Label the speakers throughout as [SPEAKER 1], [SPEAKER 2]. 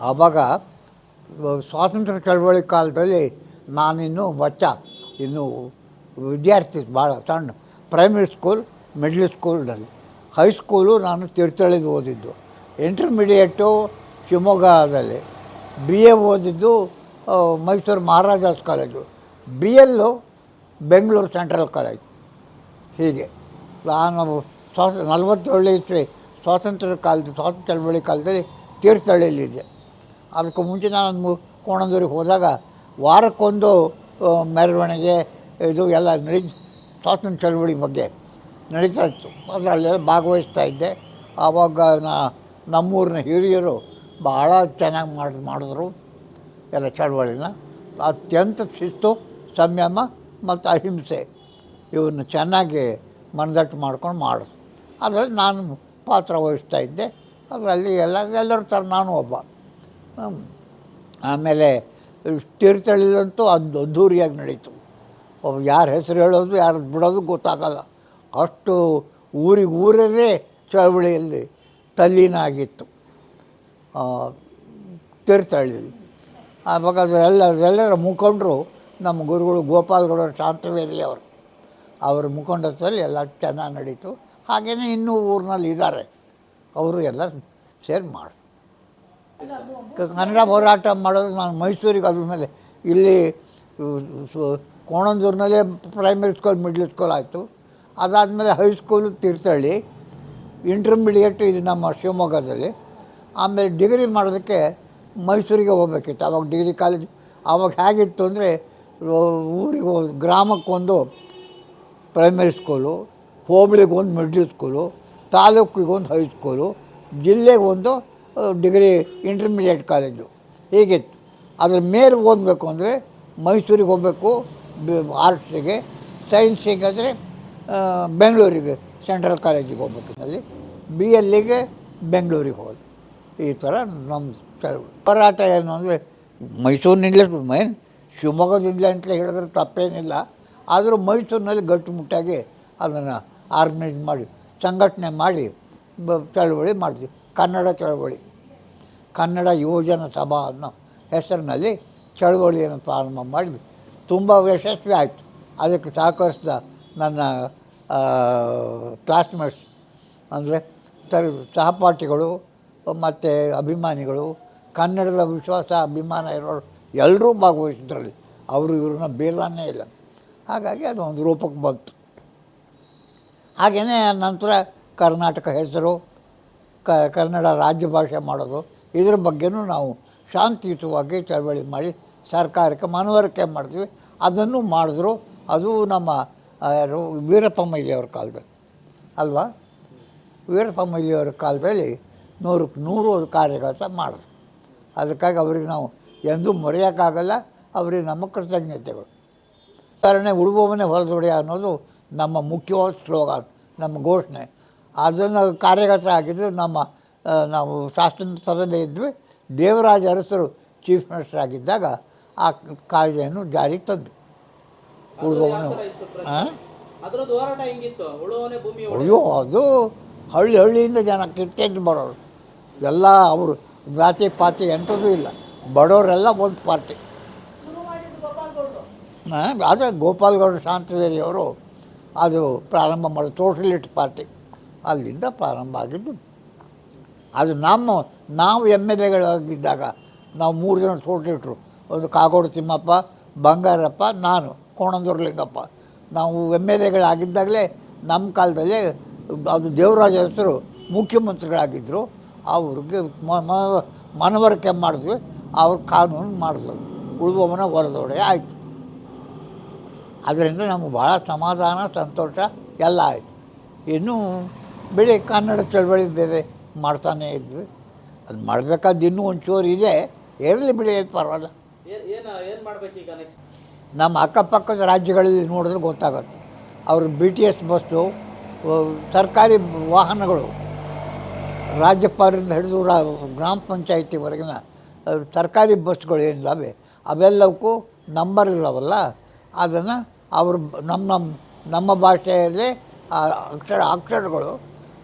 [SPEAKER 1] ಆವಾಗ ಸ್ವಾತಂತ್ರ್ಯ ಚಳವಳಿ ಕಾಲದಲ್ಲಿ ನಾನಿನ್ನೂ ಇನ್ನೂ ವಿದ್ಯಾರ್ಥಿ, ಭಾಳ ಸಣ್ಣ, ಪ್ರೈಮರಿ ಸ್ಕೂಲ್, ಮಿಡ್ಲ್ ಸ್ಕೂಲ್ನಲ್ಲಿ. ಹೈಸ್ಕೂಲು ನಾನು ತೀರ್ಥಹಳ್ಳಿದು ಓದಿದ್ದು. ಇಂಟರ್ಮೀಡಿಯೇಟು ಶಿವಮೊಗ್ಗದಲ್ಲಿ. ಬಿ ಎ ಓದಿದ್ದು ಮೈಸೂರು ಮಹಾರಾಜಾಸ್ ಕಾಲೇಜು. ಬಿ ಎಲ್ಲು ಬೆಂಗಳೂರು ಸೆಂಟ್ರಲ್ ಕಾಲೇಜು. ಹೀಗೆ ನಾನು 47 ಇಸ್ವಿ ಸ್ವಾತಂತ್ರ್ಯ ಚಳವಳಿ ಕಾಲದಲ್ಲಿ ತೀರ್ಥಹಳ್ಳಿಯಲ್ಲಿದ್ದೆ. ಅದಕ್ಕೂ ಮುಂಚೆ ನಾನು ಕೋಣಂದೂರಿಗೆ ಹೋದಾಗ ವಾರಕ್ಕೊಂದು ಮೆರವಣಿಗೆ ಇದು ಎಲ್ಲ ಸ್ವಾತಂತ್ರ್ಯ ಚಳವಳಿ ಬಗ್ಗೆ ನಡೀತಾ ಇತ್ತು. ಅದರಲ್ಲೆಲ್ಲ ಭಾಗವಹಿಸ್ತಾ ಇದ್ದೆ. ಆವಾಗ ನಮ್ಮೂರಿನ ಹಿರಿಯರು ಭಾಳ ಚೆನ್ನಾಗಿ ಮಾಡಿದ್ರು ಎಲ್ಲ ಚಳವಳಿನ. ಅತ್ಯಂತ ಶಿಸ್ತು, ಸಂಯಮ ಮತ್ತು ಅಹಿಂಸೆ ಇವನ್ನು ಚೆನ್ನಾಗಿ ಮನದಟ್ಟು ಮಾಡ್ಕೊಂಡು ಮಾಡಿದ್ರು. ಅದರಲ್ಲಿ ನಾನು ಪಾತ್ರ ವಹಿಸ್ತಾ ಇದ್ದೆ. ಅದರಲ್ಲಿ ಎಲ್ಲರ ಥರ ನಾನು ಒಬ್ಬ. ಆಮೇಲೆ ತೀರ್ಥಹಳ್ಳಿದಂತೂ ಅದು ಅದ್ಧೂರಿಯಾಗಿ ನಡೀತು. ಯಾರ ಹೆಸರು ಹೇಳೋದು ಯಾರು ಬಿಡೋದು ಗೊತ್ತಾಗಲ್ಲ. ಅಷ್ಟು ಊರೇ ಚಳವಳಿಯಲ್ಲಿ ತಲ್ಲೀನ ಆಗಿತ್ತು ತೀರ್ಥಹಳ್ಳಿಯಲ್ಲಿ. ಆವಾಗ ಅದೆಲ್ಲರ ಮುಖಂಡರು ನಮ್ಮ ಗುರುಗಳು ಗೋಪಾಲಗೌಡ ಶಾಂತವೇರಿ ಅವರ ಮುಖಂಡತ್ವದಲ್ಲಿ ಎಲ್ಲ ಚೆನ್ನಾಗಿ ನಡೀತು. ಹಾಗೆಯೇ ಇನ್ನೂ ಊರಿನಲ್ಲಿ ಇದ್ದಾರೆ, ಅವರು ಎಲ್ಲ ಸೇರಿ ಮಾಡಿ ಕನ್ನಡ ಹೋರಾಟ ಮಾಡೋದು. ನಾನು ಮೈಸೂರಿಗೆ ಅದ್ರ ಮೇಲೆ ಇಲ್ಲಿ ಕೋಣಂದೂರಿನಲ್ಲೇ ಪ್ರೈಮರಿ ಸ್ಕೂಲ್, ಮಿಡ್ಲ್ ಸ್ಕೂಲ್ ಆಯಿತು. ಅದಾದಮೇಲೆ ಹೈಸ್ಕೂಲು ತೀರ್ಥಹಳ್ಳಿ, ಇಂಟರ್ಮೀಡಿಯೇಟು ಇದು ನಮ್ಮ ಶಿವಮೊಗ್ಗದಲ್ಲಿ. ಆಮೇಲೆ ಡಿಗ್ರಿ ಮಾಡೋದಕ್ಕೆ ಮೈಸೂರಿಗೆ ಹೋಗ್ಬೇಕಿತ್ತು. ಆವಾಗ ಡಿಗ್ರಿ ಕಾಲೇಜ್ ಆವಾಗ ಹೇಗಿತ್ತು ಅಂದರೆ, ಊರಿಗೆ ಗ್ರಾಮಕ್ಕೊಂದು ಪ್ರೈಮರಿ ಸ್ಕೂಲು, ಹೋಬಳಿಗೊಂದು ಮಿಡ್ಲ್ ಸ್ಕೂಲು, ತಾಲೂಕಿಗೊಂದು ಹೈಸ್ಕೂಲು, ಜಿಲ್ಲೆಗೊಂದು ಡಿಗ್ರಿ ಇಂಟರ್ಮೀಡಿಯೇಟ್ ಕಾಲೇಜು ಹೀಗಿತ್ತು. ಅದ್ರ ಮೇಲೆ ಓದಬೇಕು ಅಂದರೆ ಮೈಸೂರಿಗೆ ಹೋಗಬೇಕು ಆರ್ಟ್ಸಿಗೆ, ಸೈನ್ಸಿಗೆ ಆದರೆ ಬೆಂಗಳೂರಿಗೆ ಸೆಂಟ್ರಲ್ ಕಾಲೇಜಿಗೆ ಹೋಗ್ಬೇಕಿದ್ದಲ್ಲಿ, ಬಿ ಎಲ್ಲಿಗೆ ಬೆಂಗಳೂರಿಗೆ ಹೋದ. ಈ ಥರ ನಮ್ಮ ಹೋರಾಟ ಏನು ಅಂದರೆ ಮೈಸೂರಿನಿಂದಲೇ ಶಿವಮೊಗ್ಗದಿಂದಲೇ ಅಂತ ಹೇಳಿದ್ರೆ ತಪ್ಪೇನಿಲ್ಲ. ಆದರೂ ಮೈಸೂರಿನಲ್ಲಿ ಗಟ್ಟುಮುಟ್ಟಾಗಿ ಅದನ್ನು ಆರ್ಗನೈಸ್ ಮಾಡಿ ಸಂಘಟನೆ ಮಾಡಿ ಚಳವಳಿ ಮಾಡ್ತೀವಿ. ಕನ್ನಡ ಚಳವಳಿ, ಕನ್ನಡ ಯುವಜನ ಸಭಾ ಅನ್ನೋ ಹೆಸರಿನಲ್ಲಿ ಚಳವಳಿಯನ್ನು ಪ್ರಾರಂಭ ಮಾಡಿದ್ವಿ. ತುಂಬ ಯಶಸ್ವಿ ಆಯಿತು. ಅದಕ್ಕೆ ಸಹಕರಿಸಿದ ನನ್ನ ಕ್ಲಾಸ್ಮೇಟ್ಸ್ ಅಂದರೆ ಸಹಪಾಠಿಗಳು ಮತ್ತು ಅಭಿಮಾನಿಗಳು, ಕನ್ನಡದ ವಿಶ್ವಾಸ ಅಭಿಮಾನ ಇರೋರು ಎಲ್ಲರೂ ಭಾಗವಹಿಸಿದ್ರಲ್ಲಿ. ಅವರು ಇವ್ರನ್ನ ಬೇಲನೇ ಇಲ್ಲ. ಹಾಗಾಗಿ ಅದು ಒಂದು ರೂಪಕ್ಕೆ ಬಂತು. ಹಾಗೆಯೇ ನಂತರ ಕರ್ನಾಟಕ ಹೆಸರು, ಕನ್ನಡ ರಾಜ್ಯ ಭಾಷೆ ಮಾಡೋದು, ಇದ್ರ ಬಗ್ಗೆನೂ ನಾವು ಶಾಂತಿಯುತವಾಗಿ ಚಳವಳಿ ಮಾಡಿ ಸರ್ಕಾರಕ್ಕೆ ಮನವರಿಕೆ ಮಾಡ್ತೀವಿ. ಅದನ್ನು ಮಾಡಿದ್ರು. ಅದು ನಮ್ಮ ಯಾರು ವೀರಪ್ಪ ಮೊಯ್ಲಿಯವ್ರ ಕಾಲದಲ್ಲಿ ಅಲ್ವಾ? ವೀರಪ್ಪ ಮೊಯ್ಲಿಯವರ ಕಾಲದಲ್ಲಿ 100ಕ್ಕೆ 100 ಕಾರ್ಯಗತ ಮಾಡಿದ್ರು. ಅದಕ್ಕಾಗಿ ಅವ್ರಿಗೆ ನಾವು ಎಂದೂ ಮರೆಯೋಕ್ಕಾಗಲ್ಲ. ಅವರಿಗೆ ನಮ್ಮ ಕೃತಜ್ಞತೆಗಳು. ಉದಾಹರಣೆ ಉಳುವವನೇ ಹೊರದೊಡೆಯ ಅನ್ನೋದು ನಮ್ಮ ಮುಖ್ಯವಾದ ಸ್ಲೋಗಾನ್, ನಮ್ಮ ಘೋಷಣೆ. ಅದನ್ನು ಕಾರ್ಯಗತ ಆಗಿದ್ದು ನಾವು ಶಾಸನಸಭೆಯಲ್ಲೇ ಇದ್ವಿ. ದೇವರಾಜ ಅರಸರು ಚೀಫ್ ಮಿನಿಸ್ಟರ್ ಆಗಿದ್ದಾಗ ಆ ಕಾಯ್ದೆಯನ್ನು ಜಾರಿಗೆ ತಂದು ಉಳುವವನೇ. ಅಯ್ಯೋ, ಅದು ಹಳ್ಳಿಯಿಂದ ಜನ ಕಿತ್ತೆದ್ದು ಬರೋರು ಎಲ್ಲ. ಅವರು ಜಾತಿ ಪಾತಿ ಎಂಥದ್ದು ಇಲ್ಲ, ಬಡವರೆಲ್ಲ ಒಂದು ಪಾರ್ಟಿ. ಅದೇ ಗೋಪಾಲಗೌಡ ಶಾಂತವೇರಿ ಅವರು ಅದು ಪ್ರಾರಂಭ ಮಾಡೋದು, ಸೋಷಲಿಸ್ಟ್ ಪಾರ್ಟಿ. ಅಲ್ಲಿಂದ ಪ್ರಾರಂಭ ಆಗಿದ್ದು. ಅದು ನಾವು ಎಮ್ ಎಲ್ ಎಗಳಾಗಿದ್ದಾಗ ನಾವು 3 ಜನ ಸೋಷಲಿಸ್ಟ್ರು, ಒಂದು ಕಾಗೋಡು ತಿಮ್ಮಪ್ಪ, ಬಂಗಾರಪ್ಪ, ನಾನು ಕೋಣಂದೂರು ಲಿಂಗಪ್ಪ. ನಾವು ಎಮ್ ಎಲ್ ಎಗಳಾಗಿದ್ದಾಗಲೇ ನಮ್ಮ ಕಾಲದಲ್ಲೇ ಅದು ದೇವರಾಜ ಹೆಸರು ಮುಖ್ಯಮಂತ್ರಿಗಳಾಗಿದ್ದರು. ಅವ್ರಿಗೆ ಮನವರಿಕೆ ಮಾಡಿದ್ವಿ. ಅವ್ರ ಕಾನೂನು ಮಾಡಿದ್ರು, ಉಳುವವನ ಹೊರದೊಡೆ ಆಯಿತು. ಅದರಿಂದ ನಮಗೆ ಭಾಳ ಸಮಾಧಾನ, ಸಂತೋಷ ಎಲ್ಲ ಆಯಿತು. ಇನ್ನೂ ಬಿಡಿ ಕನ್ನಡ ಚಳವಳಿ ಬೇರೆ ಮಾಡ್ತಾನೇ ಇದ್ವಿ. ಅದು ಮಾಡಬೇಕಾದ್ದು ಇನ್ನೂ ಒಂಚೂರು ಇದೆ, ಇರಲಿ ಬಿಡಿ, ಏನು ಪರವಾಗಿಲ್ಲ. ನಮ್ಮ ಅಕ್ಕಪಕ್ಕದ ರಾಜ್ಯಗಳಲ್ಲಿ ನೋಡಿದ್ರೆ ಗೊತ್ತಾಗುತ್ತೆ. ಅವರು BTS ಬಸ್ಸು, ಸರ್ಕಾರಿ ವಾಹನಗಳು, ರಾಜ್ಯಪಾಲರಿಂದ ಹಿಡಿದು ಗ್ರಾಮ ಪಂಚಾಯಿತಿವರೆಗಿನ ಸರ್ಕಾರಿ ಬಸ್ಗಳು ಏನಿದ್ದಾವೆ ಅವೆಲ್ಲವಕ್ಕೂ ನಂಬರ್ ಇಲ್ಲವಲ್ಲ. ಅದನ್ನು ಅವರು ನಮ್ಮ ಭಾಷೆಯಲ್ಲಿ ಅಕ್ಷರಗಳು,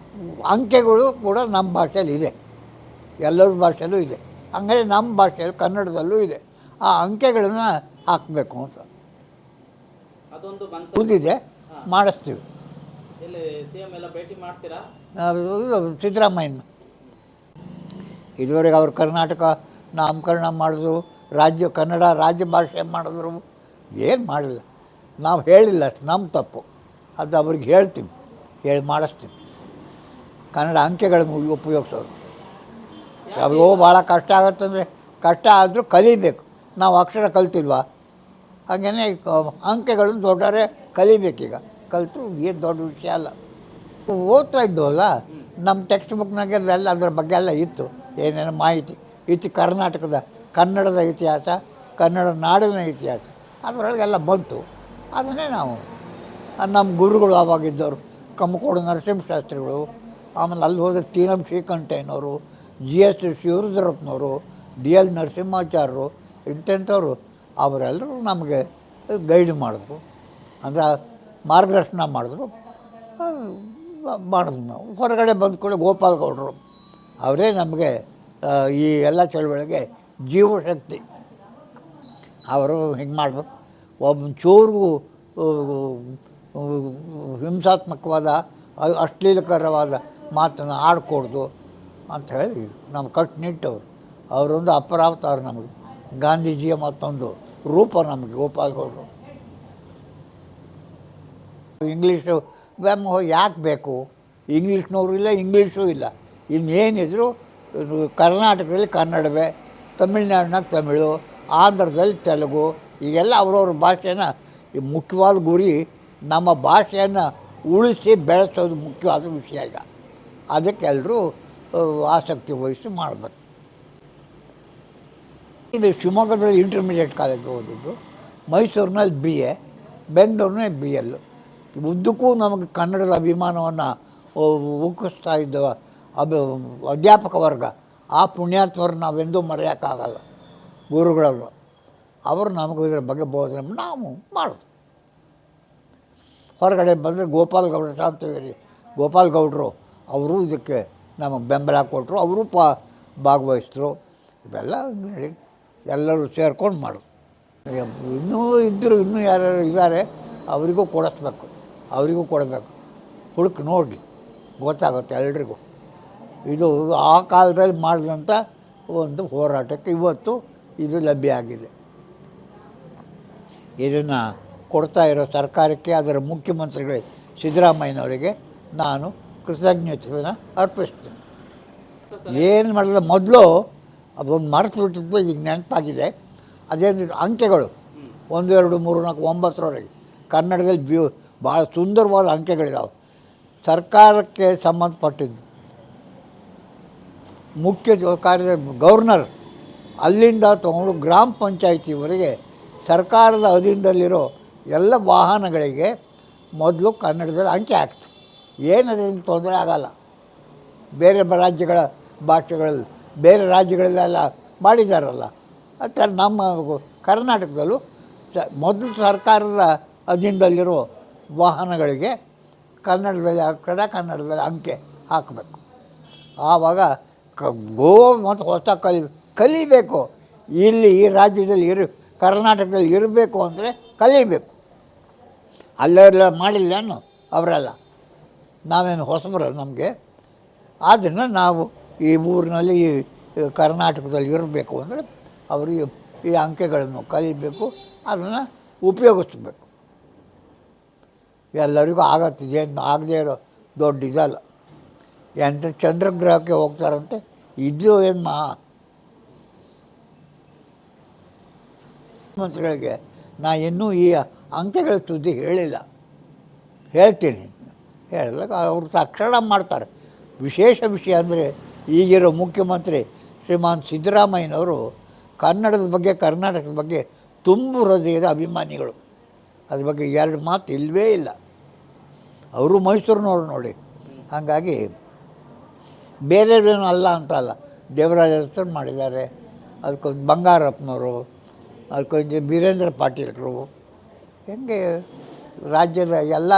[SPEAKER 1] ಅಂಕೆಗಳು ಕೂಡ ನಮ್ಮ ಭಾಷೆಯಲ್ಲಿ ಇದೆ, ಎಲ್ಲರ ಭಾಷೆಯಲ್ಲೂ ಇದೆ. ಹಂಗಾಗಿ ನಮ್ಮ ಭಾಷೆಯಲ್ಲಿ ಕನ್ನಡದಲ್ಲೂ ಇದೆ. ಆ ಅಂಕೆಗಳನ್ನು ಹಾಕಬೇಕು ಅಂತ
[SPEAKER 2] ಅದೊಂದು
[SPEAKER 1] ಉಳಿದಿದೆ, ಮಾಡಿಸ್ತೀವಿ.
[SPEAKER 2] ಸಿಎಂ ಎಲ್ಲ ಭೇಟಿ ಮಾಡ್ತೀರಾ?
[SPEAKER 1] ಸಿದ್ದರಾಮಯ್ಯನ ಇದುವರೆಗೆ ಅವರು ಕರ್ನಾಟಕ ನಾಮಕರಣ ಮಾಡಿದ್ರು, ಕನ್ನಡ ರಾಜ್ಯ ಭಾಷೆ ಮಾಡಿದ್ರು, ಏನು ಮಾಡಿಲ್ಲ. ನಾವು ಹೇಳಿಲ್ಲ, ಅಷ್ಟು ನಮ್ಮ ತಪ್ಪು. ಅದು ಅವ್ರಿಗೆ ಹೇಳ್ತೀವಿ, ಹೇಳಿ ಮಾಡಿಸ್ತೀವಿ. ಕನ್ನಡ ಅಂಕೆಗಳನ್ನು ಉಪಯೋಗಿಸೋರು ಯಾವೋ ಭಾಳ ಕಷ್ಟ ಆಗುತ್ತಂದರೆ ಕಷ್ಟ ಆದರೂ ಕಲಿಬೇಕು. ನಾವು ಅಕ್ಷರ ಕಲ್ತಿಲ್ವಾ? ಹಾಗೇ ಅಂಕೆಗಳನ್ನು ದೊಡ್ಡವರೇ ಕಲಿಬೇಕೀಗ. ಕಲಿತು ಏನು ದೊಡ್ಡ ವಿಷಯ ಅಲ್ಲ. ಓದ್ತಾ ಇದ್ದವಲ್ಲ, ನಮ್ಮ ಟೆಕ್ಸ್ಟ್ ಬುಕ್ನಾಗೆ ಎಲ್ಲ ಅದರ ಬಗ್ಗೆ ಎಲ್ಲ ಇತ್ತು, ಏನೇನು ಮಾಹಿತಿ ಇತ್ತು. ಕನ್ನಡದ ಇತಿಹಾಸ, ಕನ್ನಡ ನಾಡಿನ ಇತಿಹಾಸ ಅದರೊಳಗೆಲ್ಲ ಬಂತು. ಅದನ್ನೇ ನಾವು ನಮ್ಮ ಗುರುಗಳು ಆವಾಗಿದ್ದವರು ಕಮ್ಮಕೋಡು ನರಸಿಂಹಶಾಸ್ತ್ರಿಗಳು, ಆಮೇಲೆ ಅಲ್ಲಿ ಹೋದ ತೀನಂ ಶ್ರೀಕಂಠಯ್ಯನವರು, GS ಶಿವರುದ್ರಪ್ಪನವರು, DL ನರಸಿಂಹಾಚಾರ್ಯರು, ಇಂಥವ್ರು ಅವರೆಲ್ಲರೂ ನಮಗೆ ಗೈಡ್ ಮಾಡಿದ್ರು, ಅಂದರೆ ಮಾರ್ಗದರ್ಶನ ಮಾಡಿದ್ರು. ಮಾಡಿದ್ವಿ ನಾವು. ಹೊರಗಡೆ ಬಂದ ಕೂಡ ಗೋಪಾಲ್ ಗೌಡರು ಅವರೇ ನಮಗೆ ಈ ಎಲ್ಲ ಚಳವಳಿಗೆ ಜೀವಶಕ್ತಿ. ಅವರು ಹಿಂಗೆ ಮಾಡಬೇಕು, ಒಬ್ಬ ಚೂರಿಗೂ ಹಿಂಸಾತ್ಮಕವಾದ ಅಶ್ಲೀಲಕರವಾದ ಮಾತನ್ನು ಆಡ್ಕೊಡ್ದು ಅಂತ ಹೇಳಿ ನಮ್ಮ ಕಟ್ಟುನಿಟ್ಟವರು. ಅವರೊಂದು ಅಪರಾವತಾರ ನಮಗೆ, ಗಾಂಧೀಜಿಯ ಮತ್ತೊಂದು ರೂಪ ನಮಗೆ ಗೋಪಾಲ್ ಗೌಡರು. ಇಂಗ್ಲೀಷು ವ್ಯಾಮೋಹ ಯಾಕೆ ಬೇಕು? ಇಂಗ್ಲೀಷ್ನವರು ಇಲ್ಲ, ಇಂಗ್ಲೀಷು ಇಲ್ಲ. ಇನ್ನೇನಿದ್ರು ಕರ್ನಾಟಕದಲ್ಲಿ ಕನ್ನಡವೇ, ತಮಿಳ್ನಾಡಿನಾಗ ತಮಿಳು, ಆಂಧ್ರದಲ್ಲಿ ತೆಲುಗು, ಈಗೆಲ್ಲ ಅವ್ರವ್ರ ಭಾಷೆನ ಮುಖ್ಯವಾದ ಗುರಿ ನಮ್ಮ ಭಾಷೆಯನ್ನು ಉಳಿಸಿ ಬೆಳೆಸೋದು ಮುಖ್ಯವಾದ ವಿಷಯ. ಈಗ ಅದಕ್ಕೆ ಎಲ್ಲರೂ ಆಸಕ್ತಿ ವಹಿಸಿ ಮಾಡಬೇಕು. ಇದು ಶಿವಮೊಗ್ಗದಲ್ಲಿ ಇಂಟರ್ಮೀಡಿಯೇಟ್ ಕಾಲೇಜ್ ಓದಿದ್ದು, ಮೈಸೂರಿನಲ್ಲಿ BA, ಬೆಂಗಳೂರಿನಲ್ಲಿ BL. ಉದ್ದಕ್ಕೂ ನಮಗೆ ಕನ್ನಡದ ಅಭಿಮಾನವನ್ನು ಉಕ್ಕಿಸ್ತಾ ಇದ್ದ ಅಧ್ಯಾಪಕ ವರ್ಗ, ಆ ಪುಣ್ಯಾತ್ಮರು ನಾವೆಂದೂ ಮರೆಯೋಕ್ಕಾಗಲ್ಲ. ಗುರುಗಳಲ್ಲ ಅವರು ನಮಗೆ ಇದರ ಬಗ್ಗೆ ಬೋಧನೆ ನಾವು ಮಾಡೋದು. ಹೊರಗಡೆ ಬಂದರೆ ಗೋಪಾಲ್ ಗೌಡರು ಅವರು ಇದಕ್ಕೆ ನಮಗೆ ಬೆಂಬಲ ಕೊಟ್ಟರು, ಅವರು ಭಾಗವಹಿಸಿದ್ರು. ಇವೆಲ್ಲ ಹೇಳಿ ಎಲ್ಲರೂ ಸೇರ್ಕೊಂಡು ಮಾಡೋದು. ಇನ್ನೂ ಯಾರು ಇದ್ದಾರೆ ಅವರಿಗೂ ಕೊಡಬೇಕು. ಹುಡುಕಿ ನೋಡಿ ಗೊತ್ತಾಗುತ್ತೆ ಎಲ್ರಿಗೂ. ಇದು ಆ ಕಾಲದಲ್ಲಿ ಮಾಡಿದಂಥ ಒಂದು ಹೋರಾಟಕ್ಕೆ ಇವತ್ತು ಇದು ಲಭ್ಯ ಆಗಿದೆ. ಇದನ್ನು ಕೊಡ್ತಾ ಇರೋ ಸರ್ಕಾರಕ್ಕೆ, ಅದರ ಮುಖ್ಯಮಂತ್ರಿಗಳಿಗೆ ಸಿದ್ದರಾಮಯ್ಯನವರಿಗೆ ನಾನು ಕೃತಜ್ಞತೆಯನ್ನು ಅರ್ಪಿಸ್ತೀನಿ. ಏನು ಮಾಡಿಲ್ಲ, ಮೊದಲು ಅದೊಂದು ಮರೆತು ಬಿಟ್ಟಿದ್ದು, ಈಗ ನೆನಪಾಗಿದೆ. ಅದೇನಿದೆ ಅಂಕೆಗಳು 1, 2, 3, 4, 9ರವರೆಗೆ ಕನ್ನಡದಲ್ಲಿ ಭಾಳ ಸುಂದರವಾದ ಅಂಕೆಗಳಿದ್ದಾವೆ. ಸರ್ಕಾರಕ್ಕೆ ಸಂಬಂಧಪಟ್ಟಿದ್ದು ಮುಖ್ಯ ಗವರ್ನರ್ ಅಲ್ಲಿಂದ ತೊಗೊಂಡು ಗ್ರಾಮ ಪಂಚಾಯಿತಿವರೆಗೆ ಸರ್ಕಾರದ ಅಧೀನದಲ್ಲಿರೋ ಎಲ್ಲ ವಾಹನಗಳಿಗೆ ಮೊದಲು ಕನ್ನಡದಲ್ಲಿ ಅಂಕೆ ಹಾಕ್ತು. ಏನದೇನು ತೊಂದರೆ ಆಗೋಲ್ಲ. ಬೇರೆ ರಾಜ್ಯಗಳ ಭಾಷೆಗಳಲ್ಲಿ ಬೇರೆ ರಾಜ್ಯಗಳಲ್ಲೆಲ್ಲ ಮಾಡಿದ್ದಾರಲ್ಲ, ಆ ಥರ ನಮ್ಮ ಕರ್ನಾಟಕದಲ್ಲೂ ಮೊದಲು ಸರ್ಕಾರದ ಅಧೀನದಲ್ಲಿರೋ ವಾಹನಗಳಿಗೆ ಕನ್ನಡದಲ್ಲಿ ಕನ್ನಡದಲ್ಲಿ ಅಂಕೆ ಹಾಕಬೇಕು. ಆವಾಗ ಮತ್ತು ಹೊಸ ಕಲಿಬೇಕು. ಇಲ್ಲಿ ಈ ರಾಜ್ಯದಲ್ಲಿ ಕರ್ನಾಟಕದಲ್ಲಿ ಇರಬೇಕು ಅಂದರೆ ಕಲಿಬೇಕು. ಅಲ್ಲೆಲ್ಲ ಮಾಡಿಲ್ಲ ಅವರೆಲ್ಲ, ನಾವೇನು ಹೊಸಬರು ನಮಗೆ. ಆದ್ದರಿಂದ ನಾವು ಈ ಊರಿನಲ್ಲಿ ಈ ಕರ್ನಾಟಕದಲ್ಲಿ ಇರಬೇಕು ಅಂದರೆ ಅವರು ಈ ಅಂಕೆಗಳನ್ನು ಕಲಿಬೇಕು, ಅದನ್ನು ಉಪಯೋಗಿಸ್ಬೇಕು. ಎಲ್ಲರಿಗೂ ಆಗತ್ತಿದೇನು ಆಗದೇ ಇರೋ ದೊಡ್ಡ ಇದಲ್ಲ. ಎಂಥ ಚಂದ್ರಗ್ರಹಕ್ಕೆ ಹೋಗ್ತಾರಂತೆ, ಇದು ಏನು ಮಂತ್ರಿಗಳಿಗೆ ನಾ ಇನ್ನೂ ಈ ಅಂಕೆಗಳ ಸುದ್ದಿ ಹೇಳ್ತೀನಿ. ಹೇಳಿದಾಗ ಅವರು ತಕ್ಷಣ ಮಾಡ್ತಾರೆ. ವಿಶೇಷ ವಿಷಯ ಅಂದರೆ ಈಗಿರೋ ಮುಖ್ಯಮಂತ್ರಿ ಶ್ರೀಮಾನ್ ಸಿದ್ದರಾಮಯ್ಯನವರು ಕನ್ನಡದ ಬಗ್ಗೆ, ಕರ್ನಾಟಕದ ಬಗ್ಗೆ ತುಂಬು ಹೃದಯದ ಅಭಿಮಾನಿಗಳು. ಅದ್ರ ಬಗ್ಗೆ ಎರಡು ಮಾತು ಇಲ್ಲವೇ ಇಲ್ಲ. ಅವರು ಮೈಸೂರಿನವರು ನೋಡಿ. ಹಾಗಾಗಿ ಬೇರೆಯವ್ರೇನು ಅಲ್ಲ ಅಂತಲ್ಲ. ದೇವರಾಜ ಅರಸರು ಮಾಡಿದ್ದಾರೆ, ಅದಕ್ಕೊಂದು ಬಂಗಾರಪ್ಪನವರು, ಅದಕ್ಕೊಂದು ಬೀರೇಂದ್ರ ಪಾಟೀಲರು, ಹೆಂಗೆ ರಾಜ್ಯದ ಎಲ್ಲ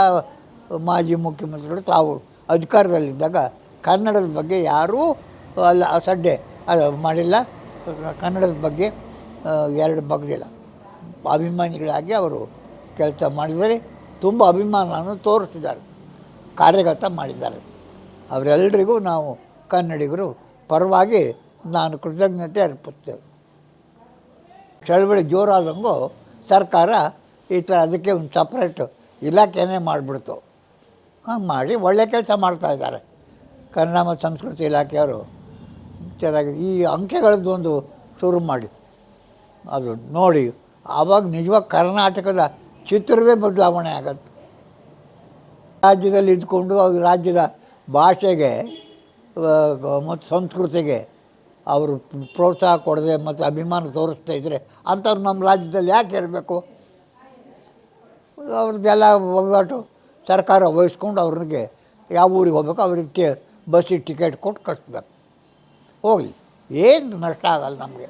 [SPEAKER 1] ಮಾಜಿ ಮುಖ್ಯಮಂತ್ರಿಗಳು ತಾವು ಅಧಿಕಾರದಲ್ಲಿದ್ದಾಗ ಕನ್ನಡದ ಬಗ್ಗೆ ಯಾರೂ ಅಸಡ್ಡೆ ಮಾಡಿಲ್ಲ, ಕನ್ನಡದ ಬಗ್ಗೆ ಎರಡು ಬಗ್ದಿಲ್ಲ. ಅಭಿಮಾನಿಗಳಾಗಿ ಅವರು ಕೆಲಸ ಮಾಡಿದರೆ ತುಂಬ ಅಭಿಮಾನವನ್ನು ತೋರಿಸಿದ್ದಾರೆ, ಕಾರ್ಯಗತ ಮಾಡಿದ್ದಾರೆ. ಅವರೆಲ್ಲರಿಗೂ ನಾವು ಕನ್ನಡಿಗರು ಪರವಾಗಿ ನಾನು ಕೃತಜ್ಞತೆ ಅರ್ಪಿಸ್ತೇವೆ. ಚಳವಳಿ ಜೋರಾದಂಗೂ ಸರ್ಕಾರ ಈ ಥರ ಅದಕ್ಕೆ ಒಂದು ಸಪ್ರೇಟ್ ಇಲಾಖೆನೇ ಮಾಡಿಬಿಡ್ತು. ಹಂಗೆ ಮಾಡಿ ಒಳ್ಳೆ ಕೆಲಸ ಮಾಡ್ತಾಯಿದ್ದಾರೆ ಕನ್ನಡ ಮತ್ತು ಸಂಸ್ಕೃತಿ ಇಲಾಖೆಯವರು. ಚೆನ್ನಾಗಿ ಈ ಅಂಕೆಗಳದ್ದೊಂದು ಶುರು ಮಾಡಿ ಅದು ನೋಡಿ, ಆವಾಗ ನಿಜವಾಗಿ ಕರ್ನಾಟಕದ ಚಿತ್ರವೇ ಬದಲಾವಣೆ ಆಗತ್ತೆ. ರಾಜ್ಯದಲ್ಲಿ ಇದ್ಕೊಂಡು ಅವ್ರ ರಾಜ್ಯದ ಭಾಷೆಗೆ ಮತ್ತು ಸಂಸ್ಕೃತಿಗೆ ಅವರು ಪ್ರೋತ್ಸಾಹ ಕೊಡದೆ ಮತ್ತು ಅಭಿಮಾನ ತೋರಿಸ್ತಾ ಇದ್ದರೆ ಅಂಥವ್ರು ನಮ್ಮ ರಾಜ್ಯದಲ್ಲಿ ಯಾಕೆ ಇರಬೇಕು? ಅವ್ರದ್ದೆಲ್ಲ ಒಗ್ಗಟ್ಟು ಸರ್ಕಾರ ವಹಿಸ್ಕೊಂಡು ಅವ್ರಿಗೆ ಯಾವ ಊರಿಗೆ ಹೋಗ್ಬೇಕು ಅವ್ರಿಗೆ ಬಸ್ಸಿಗೆ ಟಿಕೆಟ್ ಕೊಟ್ಟು ಕಳಿಸ್ಬೇಕು. ಹೋಗಲಿ, ಏನು ನಷ್ಟ ಆಗಲ್ಲ ನಮಗೆ.